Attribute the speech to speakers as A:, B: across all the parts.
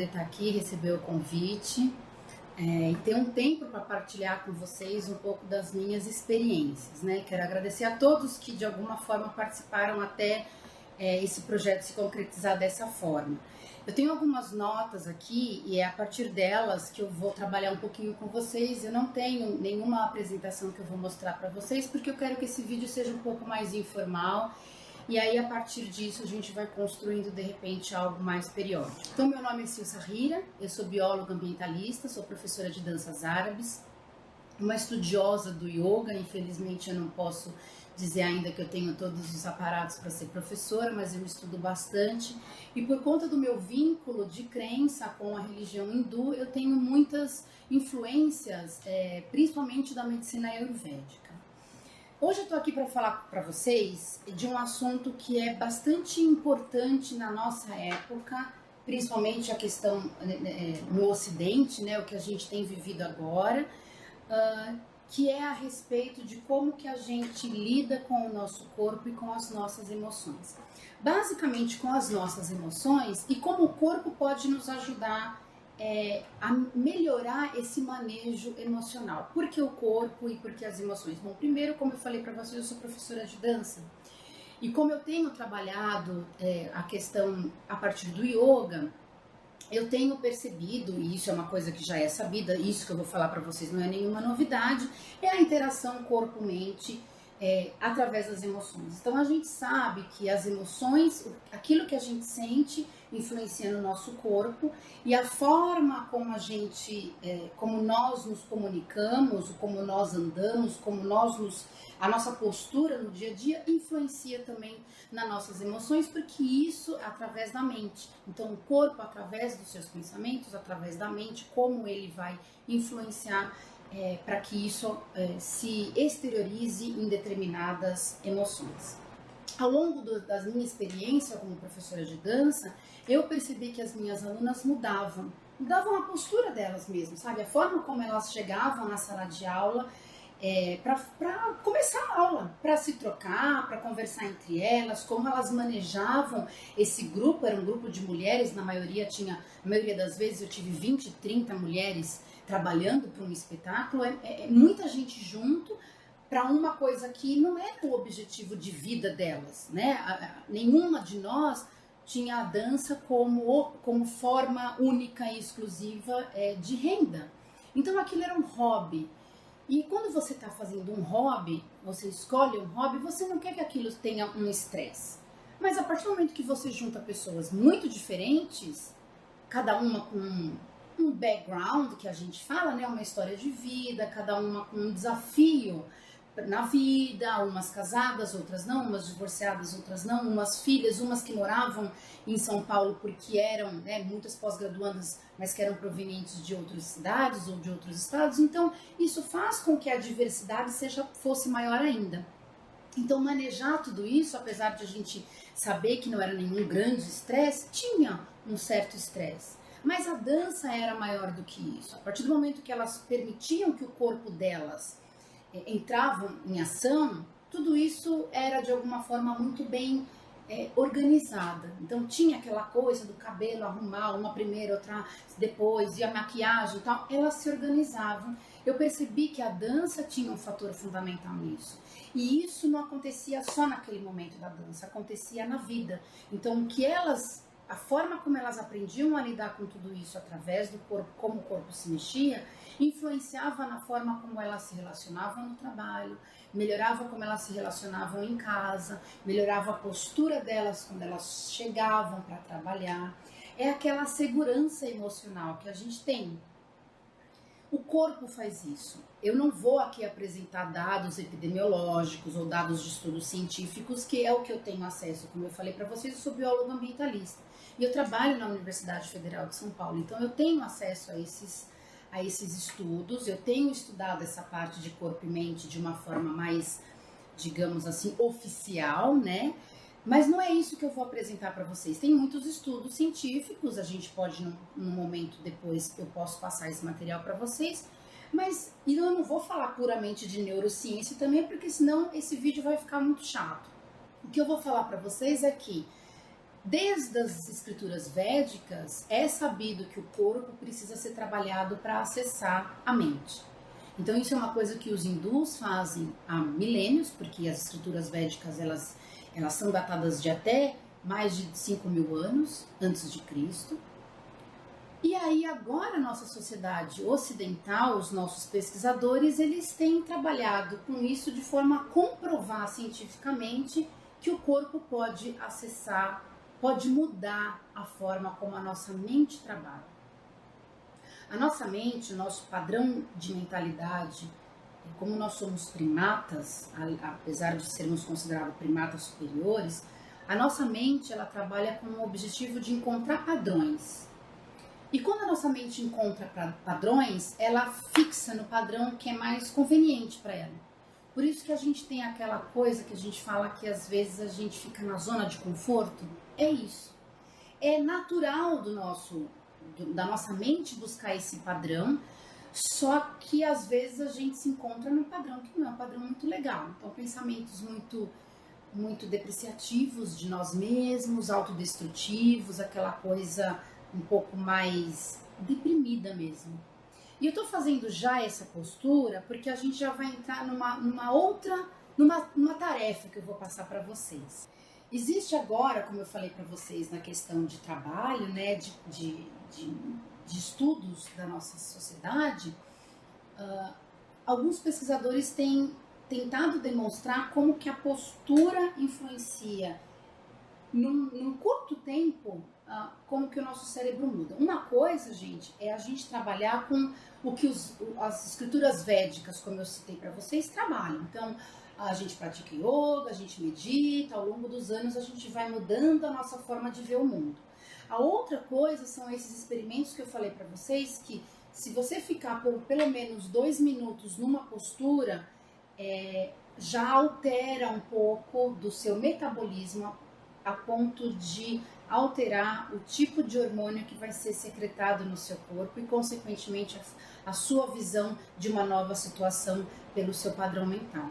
A: poder estar aqui, receber o convite e ter um tempo para partilhar com vocês um pouco das minhas experiências, né? Quero agradecer a todos que de alguma forma participaram até esse projeto se concretizar dessa forma. Eu tenho algumas notas aqui e é a partir delas que eu vou trabalhar um pouquinho com vocês. Eu não tenho nenhuma apresentação que eu vou mostrar para vocês, porque eu quero que esse vídeo seja um pouco mais informal. E aí, a partir disso, a gente vai construindo, de repente, algo mais periódico. Então, meu nome é Silsa Rira, eu sou bióloga ambientalista, sou professora de danças árabes, uma estudiosa do yoga. Infelizmente, eu não posso dizer ainda que eu tenho todos os aparatos para ser professora, mas eu estudo bastante. E por conta do meu vínculo de crença com a religião hindu, eu tenho muitas influências, principalmente da medicina ayurvédica. Hoje eu estou aqui para falar para vocês de um assunto que é bastante importante na nossa época, principalmente a questão no Ocidente, né, o que a gente tem vivido agora, que é a respeito de como que a gente lida com o nosso corpo e com as nossas emoções. Basicamente com as nossas emoções e como o corpo pode nos ajudar a melhorar esse manejo emocional. Por que o corpo e por que as emoções? Bom, primeiro, como eu falei para vocês, eu sou professora de dança. E como eu tenho trabalhado a questão a partir do yoga, eu tenho percebido, e isso é uma coisa que já é sabida, isso que eu vou falar para vocês não é nenhuma novidade, é a interação corpo-mente através das emoções. Então a gente sabe que as emoções, aquilo que a gente sente, influencia no nosso corpo, e a forma como como nós nos comunicamos, como nós andamos, a nossa postura no dia a dia influencia também nas nossas emoções, porque isso é através da mente. Então o corpo, através dos seus pensamentos, através da mente, como ele vai influenciar para que isso se exteriorize em determinadas emoções. Ao longo da minha experiência como professora de dança, eu percebi que as minhas alunas mudavam a postura delas mesmo, sabe? A forma como elas chegavam na sala de aula para começar a aula, para se trocar, para conversar entre elas, como elas manejavam esse grupo. Era um grupo de mulheres, na maioria das vezes eu tive 20, 30 mulheres trabalhando para um espetáculo, muita gente junto para uma coisa que não era o objetivo de vida delas, né? Nenhuma de nós tinha a dança como forma única e exclusiva de renda. Então aquilo era um hobby. E quando você está fazendo um hobby, você escolhe um hobby, você não quer que aquilo tenha um estresse. Mas a partir do momento que você junta pessoas muito diferentes, cada uma com um background, que a gente fala, né, uma história de vida, cada uma com um desafio na vida, umas casadas, outras não, umas divorciadas, outras não, umas filhas, umas que moravam em São Paulo porque eram, muitas pós-graduandas, mas que eram provenientes de outras cidades ou de outros estados. Então, isso faz com que a diversidade fosse maior ainda. Então, manejar tudo isso, apesar de a gente saber que não era nenhum grande estresse, tinha um certo estresse. Mas a dança era maior do que isso. A partir do momento que elas permitiam que o corpo delas entravam em ação, tudo isso era de alguma forma muito bem organizada. Então tinha aquela coisa do cabelo arrumar, uma primeiro, outra depois, e a maquiagem e tal, elas se organizavam. Eu percebi que a dança tinha um fator fundamental nisso. E isso não acontecia só naquele momento da dança, acontecia na vida. Então a forma como elas aprendiam a lidar com tudo isso através do corpo, como o corpo se mexia, influenciava na forma como elas se relacionavam no trabalho, melhorava como elas se relacionavam em casa, melhorava a postura delas quando elas chegavam para trabalhar. É aquela segurança emocional que a gente tem. O corpo faz isso. Eu não vou aqui apresentar dados epidemiológicos ou dados de estudos científicos, que é o que eu tenho acesso. Como eu falei para vocês, eu sou bióloga ambientalista e eu trabalho na Universidade Federal de São Paulo, então eu tenho acesso a esses estudos, eu tenho estudado essa parte de corpo e mente de uma forma mais, digamos assim, oficial, né? Mas não é isso que eu vou apresentar para vocês. Tem muitos estudos científicos, a gente pode, num momento depois, eu posso passar esse material para vocês, mas eu não vou falar puramente de neurociência também, porque senão esse vídeo vai ficar muito chato. O que eu vou falar para vocês é que Desde as escrituras védicas, é sabido que o corpo precisa ser trabalhado para acessar a mente. Então isso é uma coisa que os hindus fazem há milênios, porque as escrituras védicas elas são datadas de até mais de 5.000 anos antes de Cristo. E aí agora a nossa sociedade ocidental, os nossos pesquisadores, eles têm trabalhado com isso de forma a comprovar cientificamente que o corpo pode acessar, pode mudar a forma como a nossa mente trabalha. A nossa mente, o nosso padrão de mentalidade, como nós somos primatas, apesar de sermos considerados primatas superiores, a nossa mente ela trabalha com o objetivo de encontrar padrões. E quando a nossa mente encontra padrões, ela fixa no padrão que é mais conveniente para ela. Por isso que a gente tem aquela coisa que a gente fala que às vezes a gente fica na zona de conforto. É isso. É natural da nossa mente buscar esse padrão, só que às vezes a gente se encontra num padrão que não é um padrão muito legal. Então pensamentos muito depreciativos de nós mesmos, autodestrutivos, aquela coisa um pouco mais deprimida mesmo. E eu tô fazendo já essa postura porque a gente já vai entrar numa tarefa que eu vou passar para vocês. Existe agora, como eu falei para vocês, na questão de trabalho, né, de estudos da nossa sociedade, alguns pesquisadores têm tentado demonstrar como que a postura influencia num curto tempo como que o nosso cérebro muda. Uma coisa, gente, é a gente trabalhar com o que as escrituras védicas, como eu citei para vocês, trabalham. Então, a gente pratica yoga, a gente medita, ao longo dos anos a gente vai mudando a nossa forma de ver o mundo. A outra coisa são esses experimentos que eu falei para vocês, que se você ficar por pelo menos 2 minutos numa postura, já altera um pouco do seu metabolismo a ponto de alterar o tipo de hormônio que vai ser secretado no seu corpo e, consequentemente, a sua visão de uma nova situação pelo seu padrão mental.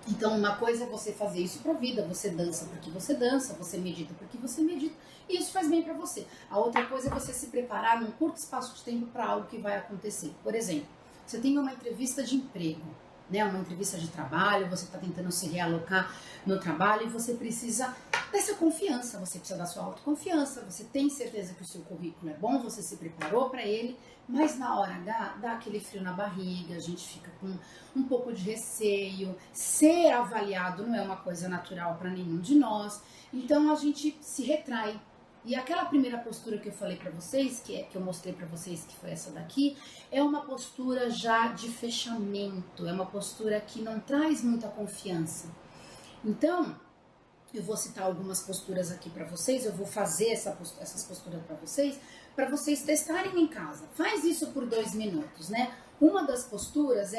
A: Então, uma coisa é você fazer isso para a vida, você dança porque você dança, você medita porque você medita, e isso faz bem para você. A outra coisa é você se preparar num curto espaço de tempo para algo que vai acontecer. Por exemplo, você tem uma entrevista de emprego, né, uma entrevista de trabalho, você está tentando se realocar no trabalho e você precisa dessa confiança, você precisa da sua autoconfiança, você tem certeza que o seu currículo é bom, você se preparou para ele, mas na hora H dá aquele frio na barriga, a gente fica com um pouco de receio, ser avaliado não é uma coisa natural para nenhum de nós, então a gente se retrai. E aquela primeira postura que eu falei para vocês, que eu mostrei para vocês, que foi essa daqui, é uma postura já de fechamento, é uma postura que não traz muita confiança. Então, eu vou citar algumas posturas aqui para vocês, eu vou fazer essas posturas para vocês testarem em casa. Faz isso por 2 minutos, né? Uma das posturas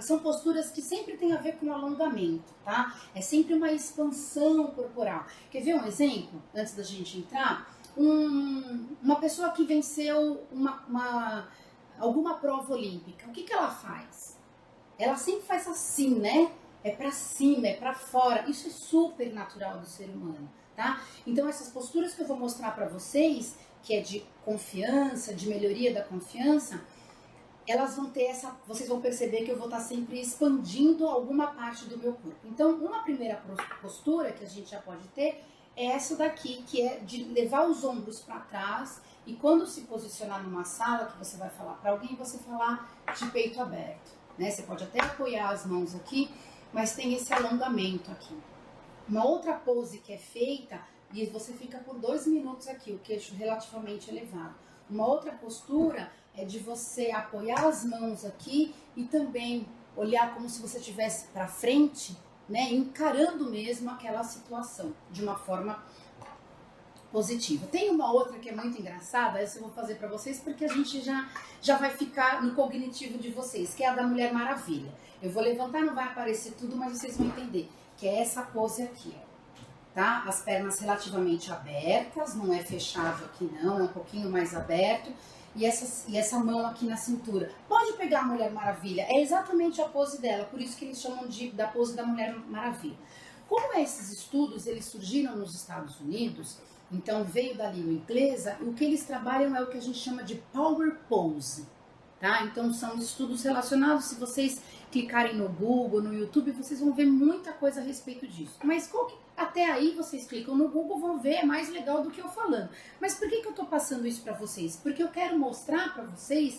A: são posturas que sempre tem a ver com alongamento, tá? É sempre uma expansão corporal. Quer ver um exemplo, antes da gente entrar? Uma pessoa que venceu alguma prova olímpica, o que ela faz? Ela sempre faz assim, né? É para cima, é para fora. Isso é super natural do ser humano, tá? Então essas posturas que eu vou mostrar para vocês, que é de confiança, de melhoria da confiança, elas vão ter vocês vão perceber que eu vou estar sempre expandindo alguma parte do meu corpo. Então, uma primeira postura que a gente já pode ter é essa daqui, que é de levar os ombros para trás e quando se posicionar numa sala que você vai falar para alguém, você falar de peito aberto, né? Você pode até apoiar as mãos aqui, mas tem esse alongamento aqui. Uma outra pose que é feita, e você fica por 2 minutos aqui, o queixo relativamente elevado. Uma outra postura é de você apoiar as mãos aqui e também olhar como se você estivesse para frente, né, encarando mesmo aquela situação de uma forma positiva. Tem uma outra que é muito engraçada, essa eu vou fazer para vocês porque a gente já vai ficar no cognitivo de vocês, que é a da Mulher Maravilha. Eu vou levantar, não vai aparecer tudo, mas vocês vão entender, que é essa pose aqui, ó. Tá? As pernas relativamente abertas, não é fechado aqui não, é um pouquinho mais aberto. E essa mão aqui na cintura. Pode pegar a Mulher Maravilha, é exatamente a pose dela, por isso que eles chamam da pose da Mulher Maravilha. Como esses estudos eles surgiram nos Estados Unidos, então veio da língua inglesa, o que eles trabalham é o que a gente chama de Power Pose, tá? Então são estudos relacionados, se vocês clicarem no Google, no YouTube, vocês vão ver muita coisa a respeito disso. Mas até aí vocês clicam no Google, vão ver, é mais legal do que eu falando. Mas por que eu tô passando isso para vocês? Porque eu quero mostrar para vocês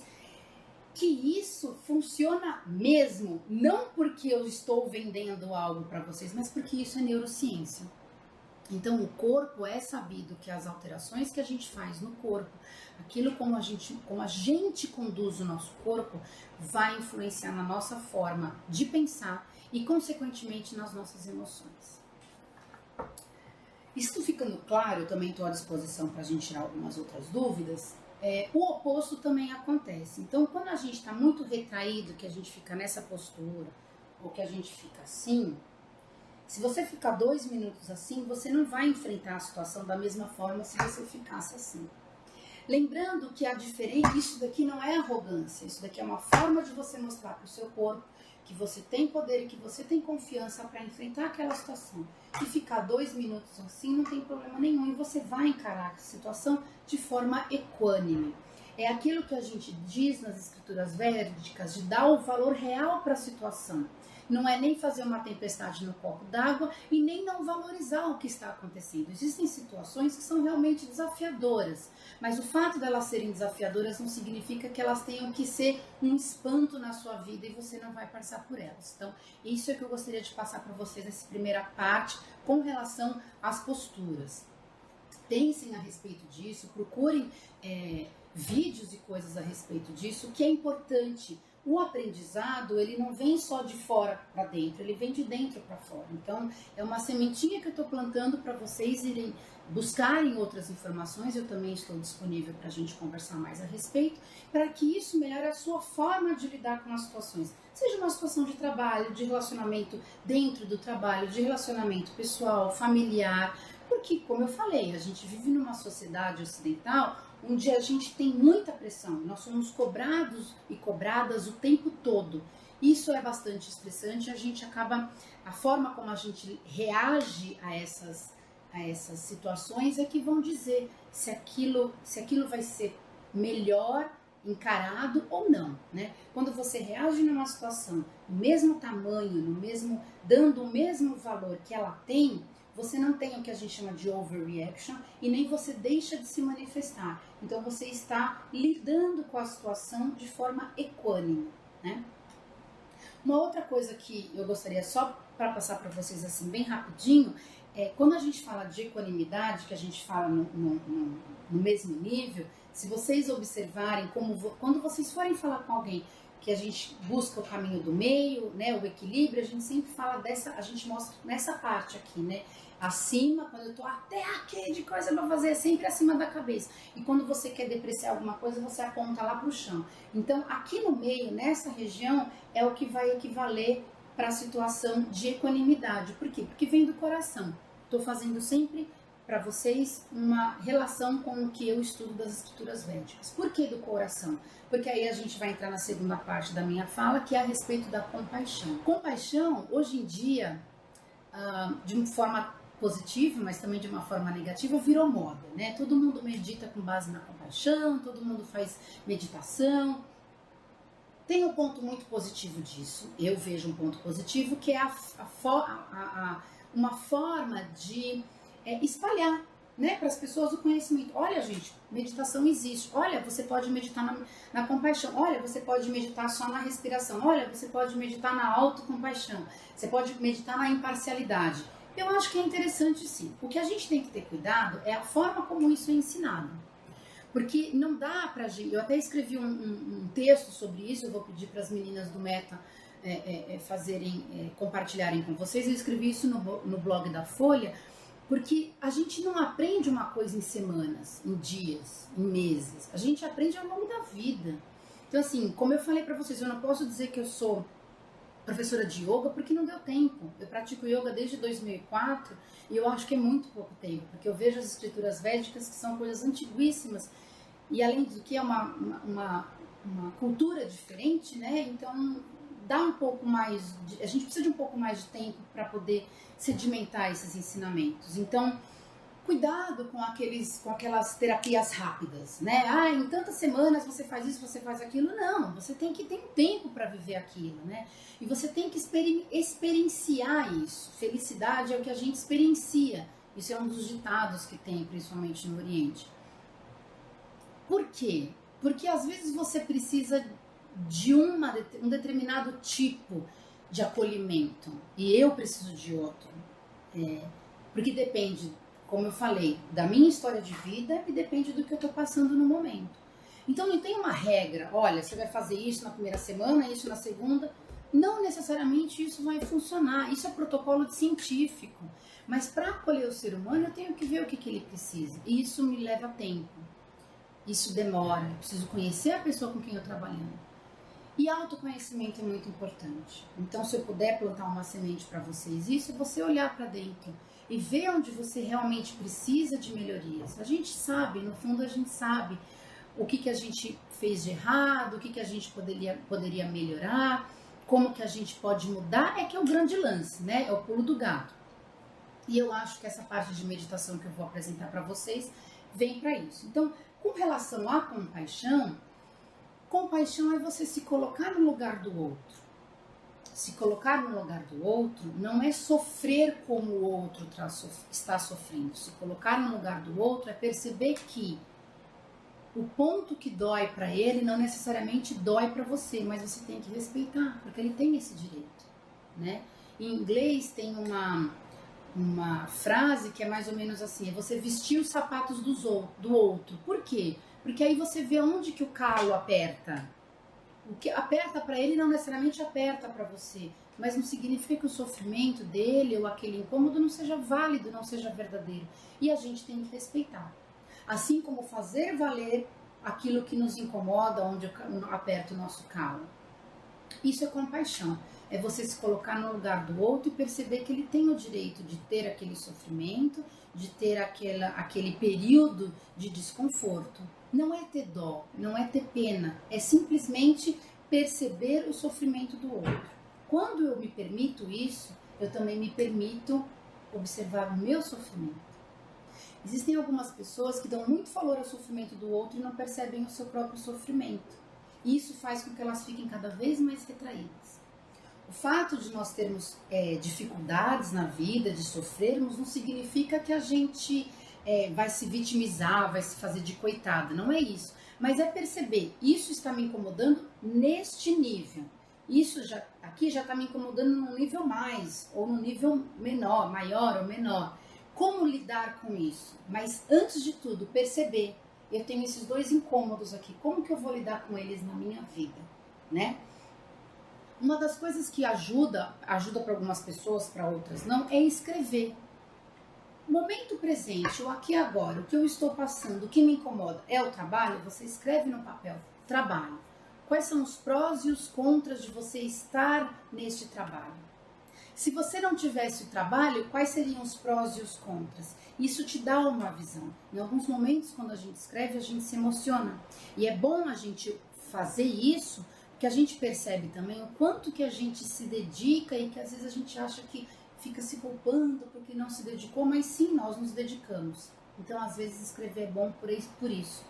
A: que isso funciona mesmo, não porque eu estou vendendo algo para vocês, mas porque isso é neurociência. Então o corpo é sabido que as alterações que a gente faz no corpo, aquilo como a gente conduz o nosso corpo, vai influenciar na nossa forma de pensar e consequentemente nas nossas emoções. Isso ficando claro, eu também estou à disposição para a gente tirar algumas outras dúvidas. O oposto também acontece. Então, quando a gente está muito retraído, que a gente fica nessa postura, ou que a gente fica assim, se você ficar 2 minutos assim, você não vai enfrentar a situação da mesma forma se você ficasse assim. Lembrando que a diferença, isso daqui não é arrogância, isso daqui é uma forma de você mostrar para o seu corpo que você tem poder e que você tem confiança para enfrentar aquela situação. E ficar 2 minutos assim não tem problema nenhum e você vai encarar a situação de forma equânime. É aquilo que a gente diz nas escrituras védicas, de dar o valor real para a situação. Não é nem fazer uma tempestade no copo d'água e nem não valorizar o que está acontecendo. Existem situações que são realmente desafiadoras, mas o fato de elas serem desafiadoras não significa que elas tenham que ser um espanto na sua vida e você não vai passar por elas. Então, isso é que eu gostaria de passar para vocês nessa primeira parte com relação às posturas. Pensem a respeito disso, procurem vídeos e coisas a respeito disso, que é importante. O aprendizado, ele não vem só de fora para dentro, ele vem de dentro para fora. Então, é uma sementinha que eu estou plantando para vocês irem buscarem outras informações. Eu também estou disponível para a gente conversar mais a respeito, para que isso melhore a sua forma de lidar com as situações. Seja uma situação de trabalho, de relacionamento dentro do trabalho, de relacionamento pessoal, familiar. Porque, como eu falei, a gente vive numa sociedade ocidental onde a gente tem muita pressão, nós somos cobrados e cobradas o tempo todo. Isso é bastante estressante, a forma como a gente reage a essas situações é que vão dizer se aquilo vai ser melhor encarado ou não, né? Quando você reage numa situação do mesmo tamanho, dando o mesmo valor que ela tem, você não tem o que a gente chama de overreaction e nem você deixa de se manifestar. Então você está lidando com a situação de forma equânime, né? Uma outra coisa que eu gostaria só para passar para vocês assim bem rapidinho, quando a gente fala de equanimidade, que a gente fala no mesmo nível, se vocês observarem quando vocês forem falar com alguém que a gente busca o caminho do meio, né, o equilíbrio, a gente sempre fala a gente mostra nessa parte aqui, né, acima, quando eu tô até aqui de coisa pra fazer, é sempre acima da cabeça. E quando você quer depreciar alguma coisa, você aponta lá pro chão. Então, aqui no meio, nessa região, é o que vai equivaler para a situação de equanimidade. Por quê? Porque vem do coração. Tô fazendo sempre para vocês uma relação com o que eu estudo das escrituras védicas. Por que do coração? Porque aí a gente vai entrar na segunda parte da minha fala, que é a respeito da compaixão. Compaixão, hoje em dia, de uma forma positiva, mas também de uma forma negativa, virou moda, né? Todo mundo medita com base na compaixão, todo mundo faz meditação. Tem um ponto muito positivo disso, eu vejo um ponto positivo, que é uma forma de espalhar, né, para as pessoas o conhecimento. Olha, gente, meditação existe. Olha, você pode meditar na compaixão. Olha, você pode meditar só na respiração. Olha, você pode meditar na autocompaixão. Você pode meditar na imparcialidade. Eu acho que é interessante, sim. O que a gente tem que ter cuidado é a forma como isso é ensinado. Porque não dá pra gente... Eu até escrevi um texto sobre isso, eu vou pedir para as meninas do Meta compartilharem com vocês. Eu escrevi isso no blog da Folha, porque a gente não aprende uma coisa em semanas, em dias, em meses. A gente aprende ao longo da vida. Então, assim, como eu falei pra vocês, eu não posso dizer que eu sou professora de yoga porque não deu tempo. Eu pratico yoga desde 2004 e eu acho que é muito pouco tempo, porque eu vejo as escrituras védicas que são coisas antiguíssimas e além do que é uma cultura diferente, né? Então dar um pouco mais, a gente precisa de um pouco mais de tempo para poder sedimentar esses ensinamentos. Então, cuidado com aquelas terapias rápidas, né? Ah, em tantas semanas você faz isso, você faz aquilo. Não, você tem que ter um tempo para viver aquilo, né? E você tem que experienciar isso. Felicidade é o que a gente experiencia. Isso é um dos ditados que tem, principalmente no Oriente. Por quê? Porque às vezes você precisa de um determinado tipo de acolhimento e eu preciso de outro. Porque depende, como eu falei, da minha história de vida e depende do que eu estou passando no momento. Então não tem uma regra, olha, você vai fazer isso na primeira semana, isso na segunda. Não necessariamente isso vai funcionar, isso é protocolo científico. Mas para acolher o ser humano eu tenho que ver o que ele precisa. E isso me leva tempo, isso demora, eu preciso conhecer a pessoa com quem eu estou trabalhando. E autoconhecimento é muito importante. Então, se eu puder plantar uma semente para vocês, isso é você olhar para dentro e ver onde você realmente precisa de melhorias. A gente sabe, no fundo a gente sabe o que a gente fez de errado, o que a gente poderia melhorar, como que a gente pode mudar, é que é o grande lance, né? É o pulo do gato. E eu acho que essa parte de meditação que eu vou apresentar para vocês vem para isso. Então, com relação à compaixão, compaixão é você se colocar no lugar do outro. Se colocar no lugar do outro não é sofrer como o outro está sofrendo. Se colocar no lugar do outro é perceber que o ponto que dói para ele não necessariamente dói para você, mas você tem que respeitar, porque ele tem esse direito, né? Em inglês tem uma frase que é mais ou menos assim, é você vestir os sapatos do outro. Por quê? Porque aí você vê onde que o calo aperta. O que aperta para ele não necessariamente aperta para você, mas não significa que o sofrimento dele ou aquele incômodo não seja válido, não seja verdadeiro. E a gente tem que respeitar. Assim como fazer valer aquilo que nos incomoda, onde aperta o nosso calo. Isso é compaixão. É você se colocar no lugar do outro e perceber que ele tem o direito de ter aquele sofrimento, de ter aquele período de desconforto. Não é ter dó, não é ter pena, é simplesmente perceber o sofrimento do outro. Quando eu me permito isso, eu também me permito observar o meu sofrimento. Existem algumas pessoas que dão muito valor ao sofrimento do outro e não percebem o seu próprio sofrimento. E isso faz com que elas fiquem cada vez mais retraídas. O fato de nós termos dificuldades na vida, de sofrermos, não significa que a gente vai se vitimizar, vai se fazer de coitada. Não é isso. Mas é perceber, isso está me incomodando neste nível. Isso aqui já está me incomodando num nível mais, ou num nível menor, maior ou menor. Como lidar com isso? Mas antes de tudo, perceber, eu tenho esses dois incômodos aqui, como que eu vou lidar com eles na minha vida, né? Uma das coisas que ajuda para algumas pessoas, para outras não, é escrever. Momento presente, o aqui e agora, o que eu estou passando, o que me incomoda, é o trabalho? Você escreve no papel, trabalho. Quais são os prós e os contras de você estar neste trabalho? Se você não tivesse o trabalho, quais seriam os prós e os contras? Isso te dá uma visão. Em alguns momentos, quando a gente escreve, a gente se emociona. E é bom a gente fazer isso, porque a gente percebe também o quanto que a gente se dedica e que às vezes a gente acha que fica se culpando porque não se dedicou, mas sim, nós nos dedicamos. Então, às vezes, escrever é bom por isso.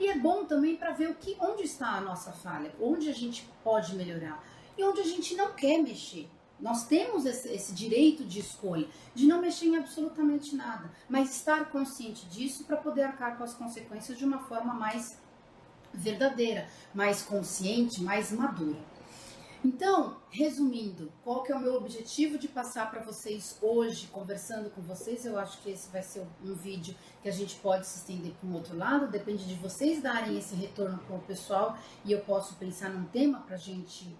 A: E é bom também para ver onde está a nossa falha, onde a gente pode melhorar e onde a gente não quer mexer. Nós temos esse direito de escolha, de não mexer em absolutamente nada, mas estar consciente disso para poder arcar com as consequências de uma forma mais verdadeira, mais consciente, mais madura. Então, resumindo, qual que é o meu objetivo de passar para vocês hoje, conversando com vocês? Eu acho que esse vai ser um vídeo que a gente pode se estender para um outro lado, depende de vocês darem esse retorno para o pessoal e eu posso pensar num tema para a gente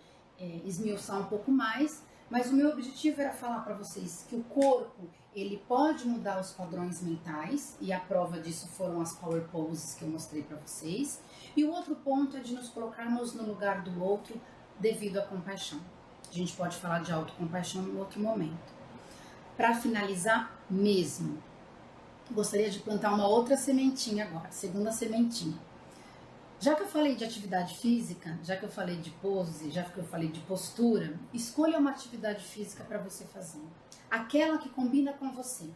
A: esmiuçar um pouco mais. Mas o meu objetivo era falar para vocês que o corpo, ele pode mudar os padrões mentais, e a prova disso foram as power poses que eu mostrei para vocês. E o outro ponto é de nos colocarmos no lugar do outro devido à compaixão. A gente pode falar de autocompaixão em outro momento. Para finalizar mesmo, gostaria de plantar uma outra sementinha agora, segunda sementinha. Já que eu falei de atividade física, já que eu falei de pose, já que eu falei de postura, escolha uma atividade física para você fazer. Aquela que combina com você.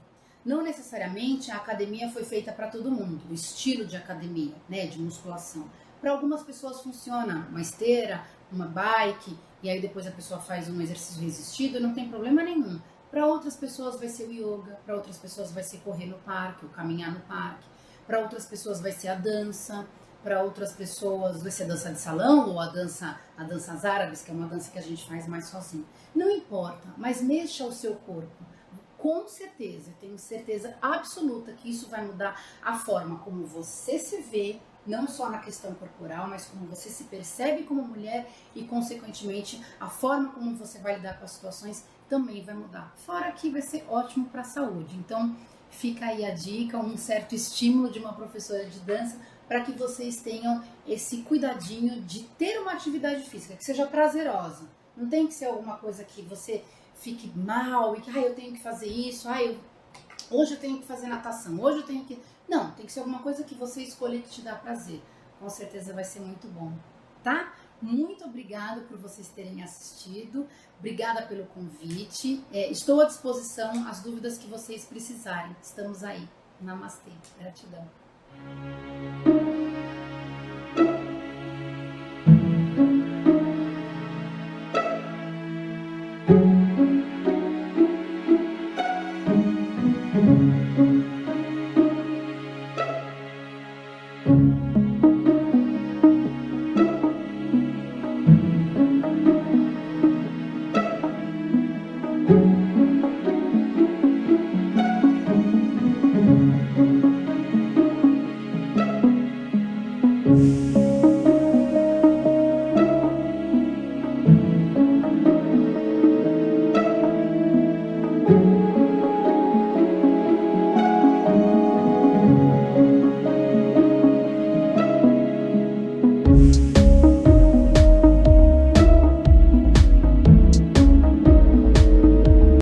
A: Não necessariamente a academia foi feita para todo mundo, o estilo de academia, né, de musculação. Para algumas pessoas funciona uma esteira, uma bike, e aí depois a pessoa faz um exercício resistido, não tem problema nenhum. Para outras pessoas vai ser o yoga, para outras pessoas vai ser correr no parque, ou caminhar no parque, para outras pessoas vai ser a dança, para outras pessoas vai ser a dança de salão ou a danças árabes, que é uma dança que a gente faz mais sozinho. Não importa, mas mexa o seu corpo. Com certeza, eu tenho certeza absoluta que isso vai mudar a forma como você se vê, não só na questão corporal, mas como você se percebe como mulher e, consequentemente, a forma como você vai lidar com as situações também vai mudar. Fora que vai ser ótimo para a saúde. Então, fica aí a dica, um certo estímulo de uma professora de dança para que vocês tenham esse cuidadinho de ter uma atividade física que seja prazerosa. Não tem que ser alguma coisa que você fique mal e que eu tenho que fazer isso, hoje eu tenho que fazer natação, hoje eu tenho que... Não, tem que ser alguma coisa que você escolha que te dá prazer. Com certeza vai ser muito bom, tá? Muito obrigada por vocês terem assistido, obrigada pelo convite. Estou à disposição, as dúvidas que vocês precisarem. Estamos aí. Namastê. Gratidão.